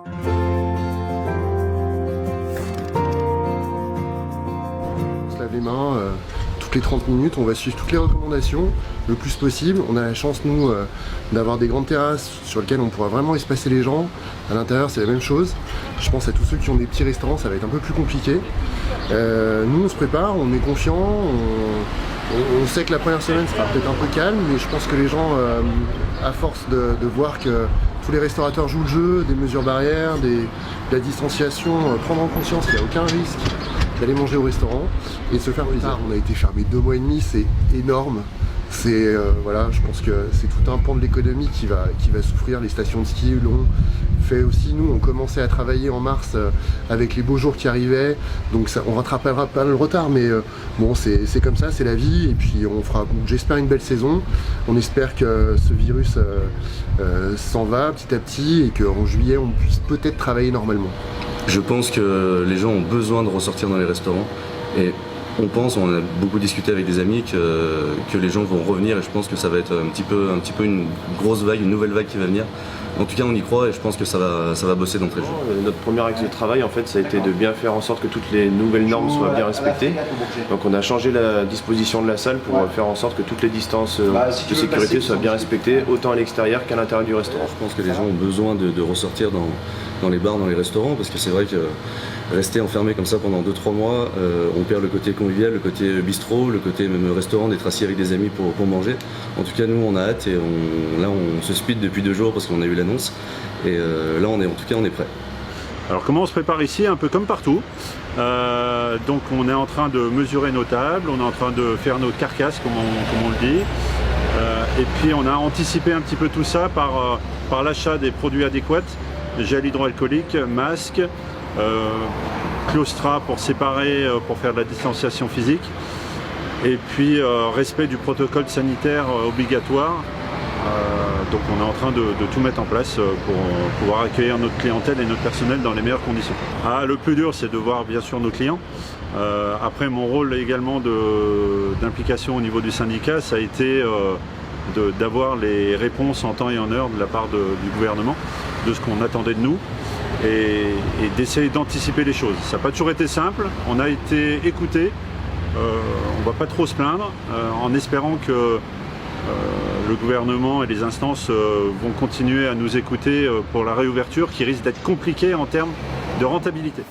On se lave les mains toutes les 30 minutes, on va suivre toutes les recommandations le plus possible. On a la chance, nous, d'avoir des grandes terrasses sur lesquelles on pourra vraiment espacer les gens. À l'intérieur, c'est la même chose. Je pense à tous ceux qui ont des petits restaurants, ça va être un peu plus compliqué. Nous, on se prépare, on est confiants, on sait que la première semaine sera peut-être un peu calme, mais je pense que les gens, à force de voir que tous les restaurateurs jouent le jeu, des mesures barrières, de la distanciation, prendre en conscience qu'il n'y a aucun risque d'aller manger au restaurant et de se faire plaisir. On a été fermé 2 mois et demi, c'est énorme. Voilà, je pense que c'est tout un pan de l'économie qui va souffrir. Les stations de ski l'ont fait aussi. Nous, on commençait à travailler en mars avec les beaux jours qui arrivaient, donc ça, on rattrapera pas le retard, mais bon, c'est comme ça, c'est la vie. Et puis on fera, j'espère, une belle saison. On espère que ce virus s'en va petit à petit et qu'en juillet, on puisse peut-être travailler normalement. Je pense que les gens ont besoin de ressortir dans les restaurants et on a beaucoup discuté avec des amis que les gens vont revenir et je pense que ça va être un petit peu une grosse vague, une nouvelle vague qui va venir. En tout cas, on y croit et je pense que ça va bosser d'entrée de jeu. Notre premier axe de travail, en fait, ça a été de bien faire en sorte que toutes les nouvelles normes soient bien respectées. Donc on a changé la disposition de la salle pour faire en sorte que toutes les distances de sécurité soient bien respectées, autant à l'extérieur qu'à l'intérieur du restaurant. Je pense que les gens ont besoin de ressortir dans les bars, dans les restaurants, parce que c'est vrai que rester enfermé comme ça pendant 2-3 mois, on perd le côté convivial, le côté bistrot, le côté même restaurant, d'être assis avec des amis pour manger. En tout cas, nous, on a hâte et on se speed depuis 2 jours parce qu'on a eu l'annonce. Et là, en tout cas, on est prêt. Alors comment on se prépare ici? Un peu comme partout. Donc on est en train de mesurer nos tables, on est en train de faire nos carcasses, comme on le dit. Et puis on a anticipé un petit peu tout ça par l'achat des produits adéquats, gel hydroalcoolique, masque, claustra pour séparer, pour faire de la distanciation physique, et puis respect du protocole sanitaire obligatoire. Donc on est en train de tout mettre en place pour pouvoir accueillir notre clientèle et notre personnel dans les meilleures conditions. Le plus dur, c'est de voir bien sûr nos clients. Après, mon rôle également d'implication au niveau du syndicat, ça a été d'avoir les réponses en temps et en heure de la part du gouvernement, de ce qu'on attendait de nous, et d'essayer d'anticiper les choses. Ça n'a pas toujours été simple, on a été écoutés, on ne va pas trop se plaindre, en espérant que le gouvernement et les instances vont continuer à nous écouter pour la réouverture qui risque d'être compliquée en termes de rentabilité.